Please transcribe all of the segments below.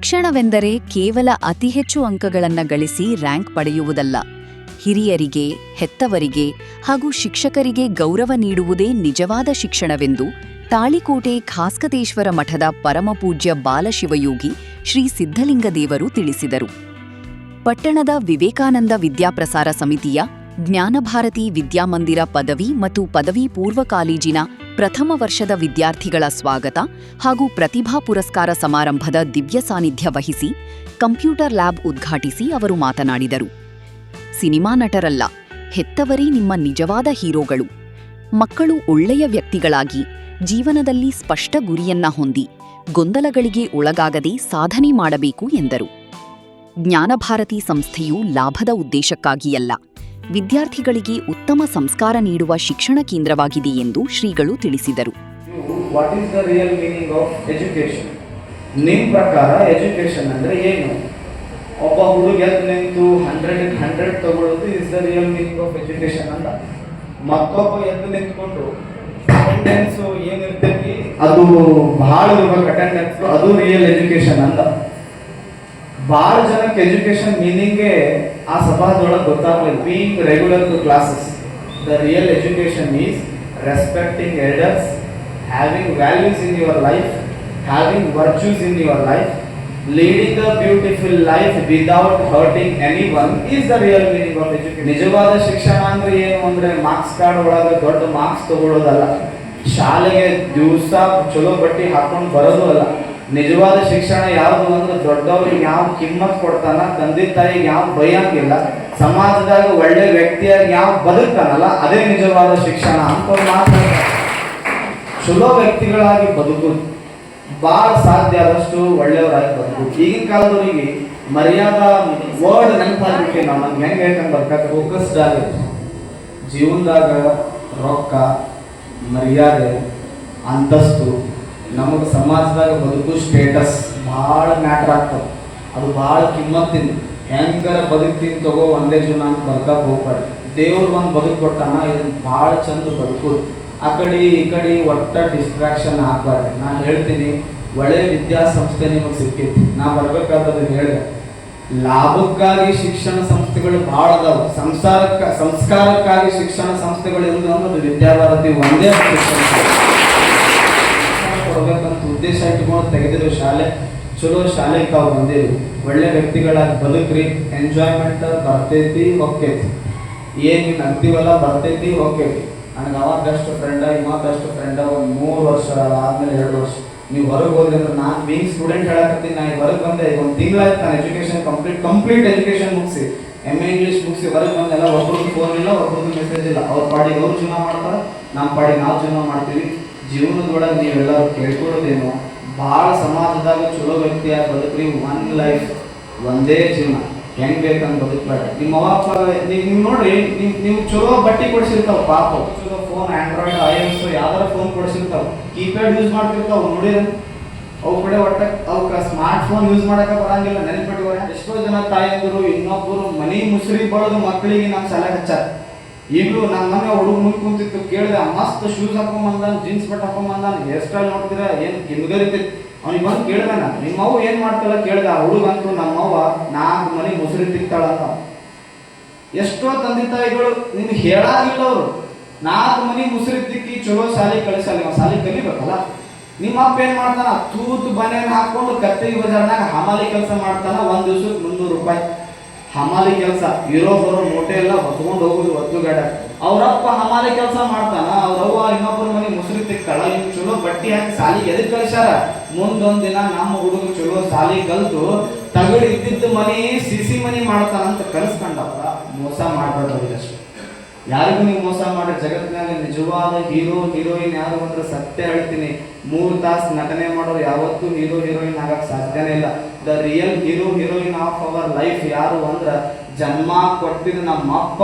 ಶಿಕ್ಷಣವೆಂದರೆ ಕೇವಲ ಅತಿ ಹೆಚ್ಚು ಅಂಕಗಳನ್ನು ಗಳಿಸಿ ರ್ಯಾಂಕ್ ಪಡೆಯುವುದಲ್ಲ. ಹಿರಿಯರಿಗೆ, ಹೆತ್ತವರಿಗೆ ಹಾಗೂ ಶಿಕ್ಷಕರಿಗೆ ಗೌರವ ನೀಡುವುದೇ ನಿಜವಾದ ಶಿಕ್ಷಣವೆಂದು ತಾಳಿಕೋಟೆ ಖಾಸ್ಕತೇಶ್ವರ ಮಠದ ಪರಮಪೂಜ್ಯ ಬಾಲಶಿವಯೋಗಿ ಶ್ರೀ ಸಿದ್ಧಲಿಂಗದೇವರು ತಿಳಿಸಿದರು. ಪಟ್ಟಣದ ವಿವೇಕಾನಂದ ವಿದ್ಯಾಪ್ರಸಾರ ಸಮಿತಿಯ ಜ್ಞಾನಭಾರತಿ ವಿದ್ಯಾಮಂದಿರ ಪದವಿ ಮತ್ತು ಪದವಿ ಪೂರ್ವ ಕಾಲೇಜಿನ ಪ್ರಥಮ ವರ್ಷದ ವಿದ್ಯಾರ್ಥಿಗಳ ಸ್ವಾಗತ ಹಾಗೂ ಪ್ರತಿಭಾ ಪುರಸ್ಕಾರ ಸಮಾರಂಭದ ದಿವ್ಯ ಸಾನ್ನಿಧ್ಯ ವಹಿಸಿ ಕಂಪ್ಯೂಟರ್ ಲ್ಯಾಬ್ ಉದ್ಘಾಟಿಸಿ ಅವರು ಮಾತನಾಡಿದರು. ಸಿನಿಮಾ ನಟರಲ್ಲ, ಹೆತ್ತವರೇ ನಿಮ್ಮ ನಿಜವಾದ ಹೀರೋಗಳು. ಮಕ್ಕಳು ಒಳ್ಳೆಯ ವ್ಯಕ್ತಿಗಳಾಗಿ ಜೀವನದಲ್ಲಿ ಸ್ಪಷ್ಟ ಗುರಿಯನ್ನ ಹೊಂದಿ ಗೊಂದಲಗಳಿಗೆ ಒಳಗಾಗದೆ ಸಾಧನೆ ಮಾಡಬೇಕು ಎಂದರು. ಜ್ಞಾನಭಾರತಿ ಸಂಸ್ಥೆಯು ಲಾಭದ ಉದ್ದೇಶಕ್ಕಾಗಿಯಲ್ಲ, ವಿದ್ಯಾರ್ಥಿಗಳಿಗೆ ಉತ್ತಮ ಸಂಸ್ಕಾರ ನೀಡುವ ಶಿಕ್ಷಣ ಕೇಂದ್ರವಾಗಿದೆ ಎಂದು ಶ್ರೀಗಳು ತಿಳಿಸಿದರು. What is the real meaning of education? ನಿಮ್ಮ ಪ್ರಕಾರ ಎಜುಕೇಶನ್ ಅಂದ್ರೆ ಏನು? ಒಬ್ಬ ಹುಡುಗ ಎದ್ದು ನಿಂತು 100 ತಗೊಳ್ಳೋದು is the real meaning of education ಅಂತ. ಮತ್ತೊಬ್ಬ ಎದ್ದು ನಿಂತ್ಕೊಂಡು ಅಟೆಂಡೆನ್ಸ್ ಏನಿರ್ತೈತಿ ಅದು ಬಹಳ ಇರ್ಬೇಕು, ಅಟೆಂಡೆನ್ಸ್ ಅದು ರಿಯಲ್ ಎಜುಕೇಶನ್ ಅಂತ. ಬಹಳ ಜನಕ್ಕೆ ಎಜುಕೇಶನ್ ಮೀನಿಂಗೇ ಆ ಸಭಾದೊಳಗೆ ಗೊತ್ತಾಗಲಿಲ್ಲ. Being regular to classes. The real education is respecting elders, having values in your life, having virtues in your life, leading a beautiful life without hurting anyone is the real meaning of education. ನಿಜವಾದ ಶಿಕ್ಷಣ ಅಂದ್ರೆ ಏನು ಅಂದ್ರೆ marks card ಒಳಗೆ ದೊಡ್ಡ marks ತಗೊಳ್ಳೋದಲ್ಲ, ಶಾಲೆಗೆ ದಿವಸ ಚಲೋ ಬಟ್ಟೆ ಹಾಕೊಂಡು ಬರೋದು ಅಲ್ಲ. ನಿಜವಾದ ಶಿಕ್ಷಣ ಯಾವುದು ಅಂದ್ರೆ ದೊಡ್ಡವ್ರಿಗೆ ಯಾವ ಕಿಮ್ಮತ್ ಕೊಡ್ತಾನ, ತಂದೆ ತಾಯಿಗೆ ಯಾವ ಭಯಂಗಿಲ್ಲ, ಸಮಾಜದಾಗ ಒಳ್ಳೆ ವ್ಯಕ್ತಿಯಾಗಿ ಯಾವ ಬದುಕ್ತಾನಲ್ಲ, ಅದೇ ನಿಜವಾದ ಶಿಕ್ಷಣ ಅಂತ ಮಾತ್ರ. ಚಲೋ ವ್ಯಕ್ತಿಗಳಾಗಿ ಬದುಕುದು, ಭಾಳ ಸಾಧ್ಯ ಆದಷ್ಟು ಒಳ್ಳೆಯವರಾಗಿ ಬದುಕುದು. ಈಗಿನ ಕಾಲದವರಿಗೆ ಮರ್ಯಾದಾ ವರ್ಡ್ ನೆನಪಾಗ್ಬಿಟ್ಟು ನಾವು ನಮ್ಗೆ ಹೆಂಗೆ ಹೇಳ್ಕೊಂಡು ಬರ್ಬೇಕು, ಫೋಕಸ್ಡ್ ಆಗುತ್ತೆ. ಜೀವನದಾಗ ರೊಕ್ಕ, ಮರ್ಯಾದೆ, ಅಂತಸ್ತು, ನಮಗೆ ಸಮಾಜದಾಗ ಬದುಕು ಸ್ಟೇಟಸ್ ಭಾಳ ಮ್ಯಾಟ್ರ್ ಆಗ್ತದೆ. ಅದು ಭಾಳ ಕಿಮ್ಮತ್ತಿಂದ ಹೆಂಗಾರ ಬದುಕ್ತೀನಿ ತಗೋ ಒಂದೇ ಜೀವನ ಅಂತ ಬದುಕಕ್ಕೆ ಹೋಗ್ಬಾರ್ದು. ದೇವ್ರು ಒಂದು ಬದುಕು ಕೊಟ್ಟಾನ, ಇದನ್ನು ಭಾಳ ಚಂದ ಬದುಕೋದು. ಆ ಕಡೆ ಈ ಕಡೆ ಒಟ್ಟ ಡಿಸ್ಟ್ರಾಕ್ಷನ್ ಆಗ್ಬಾರ್ದು. ನಾನು ಹೇಳ್ತೀನಿ, ಒಳ್ಳೆ ವಿದ್ಯಾಸಂಸ್ಥೆ ನಿಮಗೆ ಸಿಕ್ಕೈತಿ. ನಾ ಬರ್ಬೇಕಾದ್ರೆ ಹೇಳಿದೆ, ಲಾಭಕ್ಕಾಗಿ ಶಿಕ್ಷಣ ಸಂಸ್ಥೆಗಳು ಭಾಳ ಅದಾವೆ, ಸಂಸ್ಕಾರಕ್ಕಾಗಿ ಶಿಕ್ಷಣ ಸಂಸ್ಥೆಗಳು ಇರುವುದು ಅನ್ನೋದು ವಿದ್ಯಾಭಾರತಿ ಒಂದೇ ಶಿಕ್ಷಣ ಕೊಡ್ಬೇಕಂತ ಉದ್ದೇಶ ಇಟ್ಕೊಂಡು ತೆಗೆದಿರೋ ಶಾಲೆ. ಚಲೋ ಶಾಲೆಗೆ ತಾವು ಬಂದಿರಿ, ಒಳ್ಳೆ ವ್ಯಕ್ತಿಗಳಾಗಿ ಬದುಕ್ರಿ. ಎಂಜಾಯ್ಮೆಂಟ್ ಬರ್ತೈತಿ ಹೋಗ್ತೈತಿ, ಏನು ನಗ್ತೀವಲ್ಲ ಬರ್ತೈತಿ ಹೋಗ್ತೈತಿ. ನನಗೆ ಅವ ಬೆಸ್ಟ್ ಫ್ರೆಂಡ, ಇವ ಬೆಸ್ಟ್ ಫ್ರೆಂಡ. ಒಂದು 3 ವರ್ಷ ಆದ್ಮೇಲೆ 2 ವರ್ಷ ನೀವು ಹೊರಗೆ ಹೋದ್ರಿ ಅಂದ್ರೆ, ನಾನು ಬೀಂಗ್ ಸ್ಟೂಡೆಂಟ್ ಹೇಳಕತ್ತೀನಿ. ನಾನು ಹೊರಗೆ ಬಂದೆ, ಈಗ 1 ತಿಂಗಳಾಯ್ತು ನಾನು ಎಜುಕೇಶನ್ ಕಂಪ್ಲೀಟ್ ಎಜುಕೇಶನ್ ಮುಗಿಸಿ, MA ಇಂಗ್ಲೀಷ್ ಮುಗಿಸಿ ಹೊರಗೆ ಬಂದೆಲ್ಲ. ಒಬ್ರದ್ದು ಫೋನ್ ಇಲ್ಲ, ಒಬ್ರದ್ದು ಮೆಸೇಜ್ ಇಲ್ಲ. ಅವ್ರ ಪಾಡಿಗೆ ಅವ್ರು ಜೀವನ ಮಾಡ್ತಾರೆ, ನಮ್ಮ ಪಾಡಿಗೆ ನಾವು ಜೀವನ ಮಾಡ್ತೀವಿ. ಜೀವನದೊಳಗೆ ನೀವೆಲ್ಲರೂ ಕೇಳ್ಕೊಳ್ಳೋದೇನು, ಭಾಳ ಸಮಾಜದಾಗ ಚಲೋ ವ್ಯಕ್ತಿಯಾಗಿ ಬದುಕ್ರಿ. 1 ಲೈಫ್, ಒಂದೇ ಜೀವನ, ಹೆಂಗೆ ಬೇಕಂತ ಬದುಕಬೇಡ. ನಿಮ್ಮ ಅಪ್ಪ ನೀವು ನೋಡ್ರಿ, ನೀವು ಚಲೋ ಬಟ್ಟೆ ಕೊಡಿಸಿರ್ತಾವ, ಪಾಪ ಚಲೋ ಫೋನ್, ಆಂಡ್ರಾಯ್ಡ್, iOS ಯಾವ್ದಾರ ಫೋನ್ ಕೊಡಿಸಿರ್ತಾವ, ಕೀಪ್ಯಾಡ್ ಯೂಸ್ ಮಾಡ್ತಿರ್ತಾವ. ನೋಡಿರ ಅವು ಕಡೆ ಒಟ್ಟ ಅವಕ್ಕೆ ಸ್ಮಾರ್ಟ್ ಫೋನ್ ಯೂಸ್ ಮಾಡಕ್ಕೆ ಬರಂಗಿಲ್ಲ, ನೆನಪಿಟ್ಟುವ. ಎಷ್ಟೋ ಜನ ತಾಯಂದಿರು ಇನ್ನೊಬ್ಬರು ಮನಿ ಮುಸುರಿ ಬಳದು ಮಕ್ಕಳಿಗೆ ನಮ್ಮ ಶಾಲೆ ಹಚ್ಚಾರ. ಈಗಲೂ ನಮ್ಮ ಮನೆ ಹುಡುಗ ಮುಂದೆ ಕುಂತಿತ್ತು, ಕೇಳಿದೆ, ಮಸ್ತ್ ಶೂಸ್ ಹಾಕೊಂಬಂದಾನ, ಜೀನ್ಸ್ ಬಟ್ ಹಾಕೊಂಬಂದಾನ, ಹೇರ್ ಸ್ಟೈಲ್ ನೋಡ್ತೀರಾ ಏನು ಕಿಮ್ಗರಿತೈತಿ. ಅವ್ನಿಗೆ ಬಂದು ಕೇಳಿದೆ ನಾನು, ನಿಮ್ಮವ್ವ ಏನು ಮಾಡ್ತಾಳ ಕೇಳಿದೆ. ಆ ಹುಡುಗ ಅಂತೂ ನಮ್ಮವ್ವ 4 ಮನೆ ಮುಸುರಿ ತಿಕ್ತಾಳ ಅಂತ. ಎಷ್ಟೋ ತಂದೆ ತಾಯಿಗಳು ನಿಮ್ಗೆ ಹೇಳಾಗಿಲ್ಲ, ಅವರು 4 ಮನೆ ಮುಸುರಿ ತಿಕ್ಕಿ ಚಲೋ ಶಾಲೆ ಕಳಿಸಲ್ಲ. ಶಾಲೆ ಕಲಿಬೇಕಲ್ಲ. ನಿಮ್ಮ ಅಪ್ಪ ಏನು ಮಾಡ್ತಾನ, ತೂತು ಬನೆಯನ್ನು ಹಾಕೊಂಡು ಕತ್ತರಿ ಬಜಾರ್ನಾಗ ಹಮಾಲಿ ಕೆಲಸ ಮಾಡ್ತಾನ. 1 ದಿವ್ಸಕ್ಕೆ 300 ರೂಪಾಯಿ ಹಮಾಲಿ ಕೆಲಸ. ಇರೋ ಬರೋ ಮೂಟೆ ಎಲ್ಲ ಹೊತ್ಕೊಂಡು ಹೋಗುದು ಒತ್ತುಗಾಡ. ಅವ್ರಪ್ಪ ಹಮಾಲಿ ಕೆಲಸ ಮಾಡ್ತಾನ, ಅವ್ರವ್ವ ಇನ್ನೊಬ್ಬರ ಮನೆ ಮುಸುರಿ ತಿಕ್ತಾಳ. ಇವ್ ಚಲೋ ಬಟ್ಟಿ ಹಾಕಿ ಸಾಲಿಗೆ ಎದಕ್ ಕಳಿಸ್ಯಾರ, ಮುಂದೊಂದ್ ದಿನ ನಮ್ಮ ಹುಡುಗ ಚಲೋ ಸಾಲಿ ಕಲ್ತು ತಗಡು ಇದ್ದಿದ್ದು ಮನಿ ಸಿಸಿ ಮನಿ ಮಾಡ್ತಾನಂತ ಕಲಿಸ್ಕೊಂಡವ್ರ. ಮೋಸ ಮಾಡ್ಬಾರ್ದು ಅಷ್ಟೇ. ಯಾರಿಗೂ ನೀವು ಮೋಸ ಮಾಡಿ. ಜಗತ್ತಿನಾಗ ನಿಜವಾದ ಹೀರೋ ಹೀರೋಯಿನ್ ಯಾರು ಅಂದ್ರೆ ಸತ್ಯ ಹೇಳ್ತೀನಿ, 3 ತಾಸು ನಟನೆ ಮಾಡೋರು ಯಾವತ್ತೂ ಹೀರೋ ಹೀರೋಯಿನ್ ಆಗಕ್ಕೆ ಸಾಧ್ಯನೇ ಇಲ್ಲ. The real hero heroine of our life ಯಾರು ಅಂದ್ರೆ, ಜನ್ಮ ಕೊಟ್ಟಿದ್ದು ನಮ್ಮಪ್ಪ,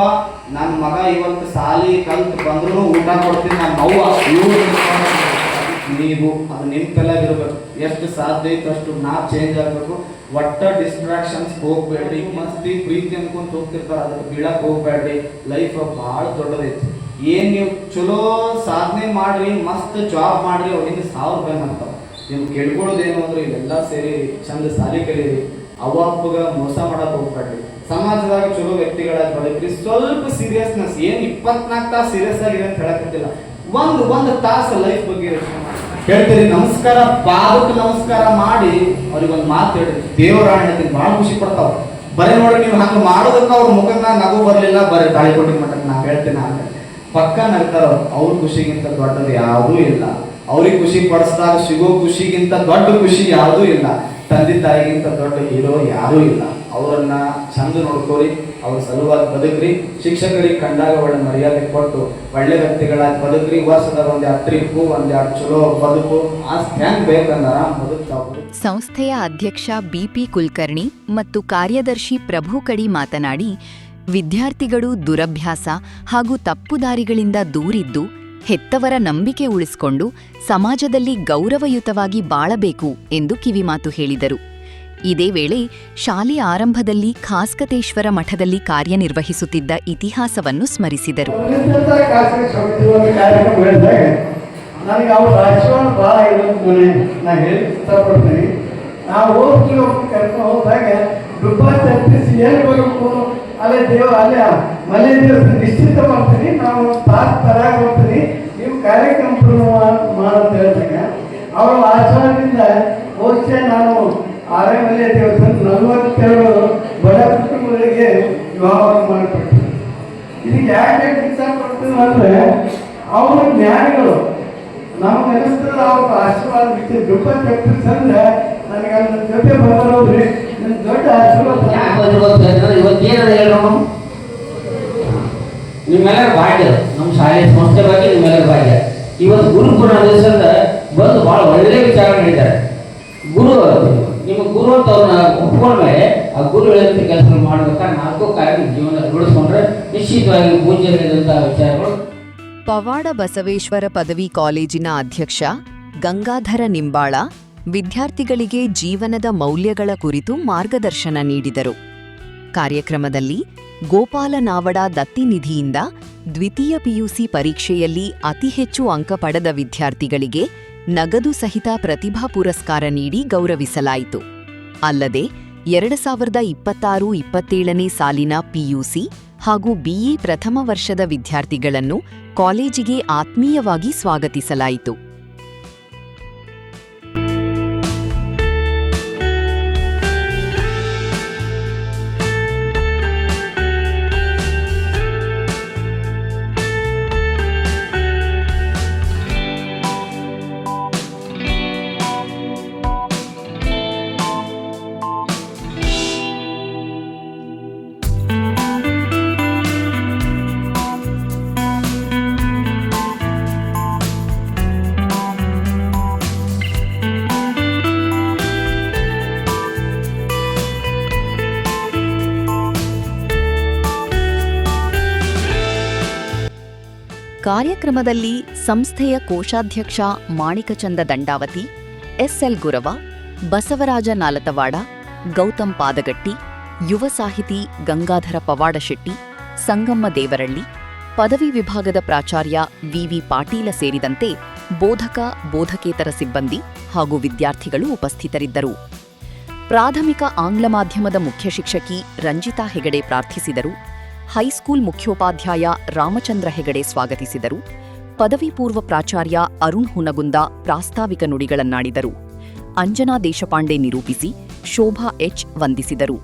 ನನ್ನ ಮಗ ಇವತ್ತು ಸಾಲಿ ಕಲ್ತು ಬಂದ್ರು ಊಟ ಕೊಡ್ತೀನಿ ನಮ್ಮ ಅವ್ವ. ನೀವು ಅದು ನಿಮ್ಮ ತಲೆಯಾಗಿರ್ಬೇಕು. ಎಷ್ಟು ಸಾಧ್ಯ ಐತೆ ಅಷ್ಟು ನಾವು ಚೇಂಜ್ ಆಗಬೇಕು. ಒಟ್ಟ ಡಿಸ್ಟ್ರಾಕ್ಷನ್ಸ್ ಹೋಗ್ಬೇಡ್ರಿ. ಮಸ್ತಿ ಪ್ರೀತಿ ಅನ್ಕೊಂತ ಹೋಗ್ತಿರ್ತಾರೆ, ಅದಕ್ಕೆ ಬೀಳಕ್ಕೆ ಹೋಗ್ಬೇಡ್ರಿ. ಲೈಫ್ ಭಾಳ ದೊಡ್ಡದೈತಿ. ಏನು ನೀವು ಚಲೋ ಸಾಧನೆ ಮಾಡ್ರಿ, ಮಸ್ತ್ ಜಾಬ್ ಮಾಡ್ರಿ, ಅವ್ರಿಗೆ 1000 ರೂಪಾಯಿ ಮಾಡ್ತಾವೆ. ನೀವು ಕೇಳ್ಕೊಳ್ಳೋದೇನು ಅಂದ್ರೆ ಇವೆಲ್ಲ ಸೇರಿ ಚಂದ ಸಾಲಿ ಕಲೀರಿ, ಅವ್ವ ಅಪ್ಪಗ ಮೋಸ ಮಾಡಕ್ ಹೋಗ್ಬೇಡ್ರಿ, ಸಮಾಜದಾಗ ಚಲೋ ವ್ಯಕ್ತಿಗಳಾಗಿ ಬದುಕ್ರಿ. ಸ್ವಲ್ಪ ಸೀರಿಯಸ್ನೆಸ್, ಏನು 24 ತಾಸು ಸೀರಿಯಸ್ ಆಗಿದೆ ಅಂತ ಹೇಳಕತ್ತಿಲ್ಲ, ಒಂದು ತಾಸು ಲೈಫ್ ಬಗ್ಗೆ ಹೇಳ್ತೀರಿ. ನಮಸ್ಕಾರ, ಪಾದಕ್ಕೆ ನಮಸ್ಕಾರ ಮಾಡಿ ಅವ್ರಿಗೆ ಒಂದು ಮಾತು ಹೇಳ್ರಿ, ದೇವರಾಣಿ ಹೇಳ್ತೀನಿ ಭಾಳ ಖುಷಿ ಪಡ್ತಾವ. ಬರೀ ನೋಡಿ ನೀವು ಹಂಗೆ ಮಾಡೋದಕ್ಕೆ ಅವ್ರ ಮುಖಕ್ಕೆ ನಗು ಬರಲಿಲ್ಲ, ಬರೀ ತಾಳಿ ಕೊಟ್ಟಿನ ಮಟ್ಟಕ್ಕೆ ನಾ ಹೇಳ್ತೇನೆ ಅಂತ ಪಕ್ಕ ನಗ್ತಾರ. ಅವ್ರ ಖುಷಿಗಿಂತ ದೊಡ್ಡದು ಯಾವುದೂ ಇಲ್ಲ. ಅವ್ರಿಗೆ ಖುಷಿ ಪಡಿಸಿದಾಗ ಸಿಗೋ ಖುಷಿಗಿಂತ ದೊಡ್ಡ ಖುಷಿ ಯಾವುದೂ ಇಲ್ಲ. ತಂದೆ ತಾಯಿಗಿಂತ ದೊಡ್ಡ ಹೀರೋ ಯಾರೂ ಇಲ್ಲ. ಅವರನ್ನ ಚಂದ ನೋಡ್ಕೋರಿ, ಅವ್ರ ಸಲುವಾಗಿ ಬದುಕ್ರಿ. ಶಿಕ್ಷಕರಿಗೆ ಕಂಡಾಗ ಒಳ್ಳೆ ಮರ್ಯಾದೆ ಕೊಟ್ಟು ಒಳ್ಳೆ ವ್ಯಕ್ತಿಗಳಾಗಿ ಬದುಕ್ರಿ. ವರ್ಷದಾಗ ಒಂದೆರಡು ಟ್ರಿಪ್ಪು, ಒಂದೆರಡು ಚಲೋ ಬದುಕು, ಆಸ್ತಿ ಹೆಂಗ್ ಬೇಕಂದ್ರೆ ಬದುಕ್ತಾವ್ರು. ಸಂಸ್ಥೆಯ ಅಧ್ಯಕ್ಷ ಬಿಪಿ ಕುಲಕರ್ಣಿ ಮತ್ತು ಕಾರ್ಯದರ್ಶಿ ಪ್ರಭು ಕಡಿ ಮಾತನಾಡಿ, ವಿದ್ಯಾರ್ಥಿಗಳು ದುರಭ್ಯಾಸ ಹಾಗೂ ತಪ್ಪುದಾರಿಗಳಿಂದ ದೂರಿದ್ದು ಹೆತ್ತವರ ನಂಬಿಕೆ ಉಳಿಸಿಕೊಂಡು ಸಮಾಜದಲ್ಲಿ ಗೌರವಯುತವಾಗಿ ಬಾಳಬೇಕು ಎಂದು ಕಿವಿಮಾತು ಹೇಳಿದರು. ಇದೇ ವೇಳೆ ಶಾಲೆಯ ಆರಂಭದಲ್ಲಿ ಖಾಸ್ಕತೇಶ್ವರ ಮಠದಲ್ಲಿ ಕಾರ್ಯನಿರ್ವಹಿಸುತ್ತಿದ್ದ ಇತಿಹಾಸವನ್ನು ಸ್ಮರಿಸಿದರು. ನನಗೆ ಅವ್ರು ರಾಜಕಾರಣ ಭಾಳ ಇರೋದು ನಾನು ಹೇಳಿ ಇಷ್ಟಪಡ್ತೀನಿ. ನಾವು ಕರ್ಕೊಂಡು ಹೋದಾಗ ಡುಬ್ಬ ತಪ್ಪಿಸಿ ಏನು ಬರಬೇಕು ಅಲ್ಲೇ ಅಲ್ಲೇ ಮನೆ ದೇವಸ್ಥಾನ ನಿಶ್ಚಿತ ಮಾಡ್ತೀನಿ, ನಾವು ತಾಸ್ ತರಾಗ ಹೋಗ್ತೀನಿ, ನೀವು ಕಾರ್ಯಕ್ರಮ ಮಾಡೋದು ಹೇಳಿದಾಗ ಅವರ ಆಚರಣೆಯಿಂದ ಬಹುಶಃ ನಾನು ಆರೇಮಲೆ ದೇವಸ್ಥಾನ 42 ಬಡ ಕುಟುಂಬಗಳಿಗೆ ವಿವಾಹ ಮಾಡಿಕೊಡ್ತೀನಿ. ಇದಕ್ಕೆ ಯಾಕೆ ಇಷ್ಟಪಡ್ತೀನಿ ಅಂದರೆ ಅವರ ಜ್ಞಾನಿಗಳು ನಮ್ಗೆ ಅನಿಸ್ತದ ಅವ್ರ ಆಶೀರ್ವಾದ ಬಿಟ್ಟು ದುಃಖ ತಪ್ಪಿಸಂದ್ರೆ ನನಗೆ ಅದ್ರ ಜೊತೆ ಬರೋದ್ರಿ ನನ್ನ ದೊಡ್ಡ ಆಶೀರ್ವಾದ. ಇವತ್ತೇನ ಹೇಳೋಣ, ನಿಮ್ಮೆಲ್ಲರ ಭಾಗ್ಯ, ನಮ್ಮ ಶಾಲೆ ಸಂಸ್ಥೆ ಬಗ್ಗೆ ನಿಮ್ಮೆಲ್ಲರ ಭಾಗ್ಯ. ಇವತ್ತು ಗುರು ಪೂರ್ಣ ದಿವಸದ ಬಂದು ಭಾಳ ಒಳ್ಳೆ ವಿಚಾರ ಹೇಳಿದ್ದಾರೆ. ಗುರು ನಿಮಗೆ ಗುರು ಅಂತ ಅವ್ರನ್ನ ಒಪ್ಕೊಂಡ್ಮೇಲೆ ಆ ಗುರು ಹೇಳಿದಂಥ ಕೆಲಸ ಮಾಡ್ಬೇಕಾದ್ರೆ 4 ಕಾರ್ಯ ಜೀವನ ರೂಢಿಸ್ಕೊಂಡ್ರೆ ನಿಶ್ಚಿತವಾಗಿ ಪೂಜ್ಯರಿದಂಥ ವಿಚಾರಗಳು. ಪವಾಡ ಬಸವೇಶ್ವರ ಪದವಿ ಕಾಲೇಜಿನ ಅಧ್ಯಕ್ಷ ಗಂಗಾಧರ ನಿಂಬಾಳ ವಿದ್ಯಾರ್ಥಿಗಳಿಗೆ ಜೀವನದ ಮೌಲ್ಯಗಳ ಕುರಿತು ಮಾರ್ಗದರ್ಶನ ನೀಡಿದರು. ಕಾರ್ಯಕ್ರಮದಲ್ಲಿ ಗೋಪಾಲ ನಾವಡ ದತ್ತಿನಿಧಿಯಿಂದ ದ್ವಿತೀಯ ಪಿಯುಸಿ ಪರೀಕ್ಷೆಯಲ್ಲಿ ಅತಿ ಹೆಚ್ಚು ಅಂಕ ಪಡೆದ ವಿದ್ಯಾರ್ಥಿಗಳಿಗೆ ನಗದು ಸಹಿತ ಪ್ರತಿಭಾ ಪುರಸ್ಕಾರ ನೀಡಿ ಗೌರವಿಸಲಾಯಿತು. ಅಲ್ಲದೆ 2026-27ನೇ ಸಾಲಿನ ಪಿಯುಸಿ ಹಾಗೂ ಬಿಇ ಪ್ರಥಮ ವರ್ಷದ ವಿದ್ಯಾರ್ಥಿಗಳನ್ನು ಕಾಲೇಜಿಗೆ ಆತ್ಮೀಯವಾಗಿ ಸ್ವಾಗತಿಸಲಾಯಿತು. ಕಾರ್ಯಕ್ರಮದಲ್ಲಿ ಸಂಸ್ಥೆಯ ಕೋಶಾಧ್ಯಕ್ಷ ಮಾಣಿಕಚಂದ ದಂಡಾವತಿ, ಎಸ್ಎಲ್ ಗುರವ, ಬಸವರಾಜ ನಾಲತವಾಡ, ಗೌತಮ್ ಪಾದಗಟ್ಟಿ, ಯುವ ಸಾಹಿತಿ ಗಂಗಾಧರ ಪವಾಡಶೆಟ್ಟಿ, ಸಂಗಮ್ಮ ದೇವರಳ್ಳಿ, ಪದವಿ ವಿಭಾಗದ ಪ್ರಾಚಾರ್ಯ ವಿವಿ ಪಾಟೀಲ ಸೇರಿದಂತೆ ಬೋಧಕ, ಬೋಧಕೇತರ ಸಿಬ್ಬಂದಿ ಹಾಗೂ ವಿದ್ಯಾರ್ಥಿಗಳು ಉಪಸ್ಥಿತರಿದ್ದರು. ಪ್ರಾಥಮಿಕ ಆಂಗ್ಲ ಮಾಧ್ಯಮದ ಮುಖ್ಯ ಶಿಕ್ಷಕಿ ರಂಜಿತಾ ಹೆಗಡೆ ಪ್ರಾರ್ಥಿಸಿದರು. ಹೈಸ್ಕೂಲ್ ಮುಖ್ಯೋಪಾಧ್ಯಾಯ ರಾಮಚಂದ್ರ ಹೆಗಡೆ ಸ್ವಾಗತಿಸಿದರು. ಪದವಿ ಪೂರ್ವ ಪ್ರಾಚಾರ್ಯ ಅರುಣ್ ಹುನಗುಂದ ಪ್ರಾಸ್ತಾವಿಕ ನುಡಿಗಳನ್ನಾಡಿದರು. ಅಂಜನಾ ದೇಶಪಾಂಡೆ ನಿರೂಪಿಸಿ, ಶೋಭಾ ಎಚ್ ವಂದಿಸಿದರು.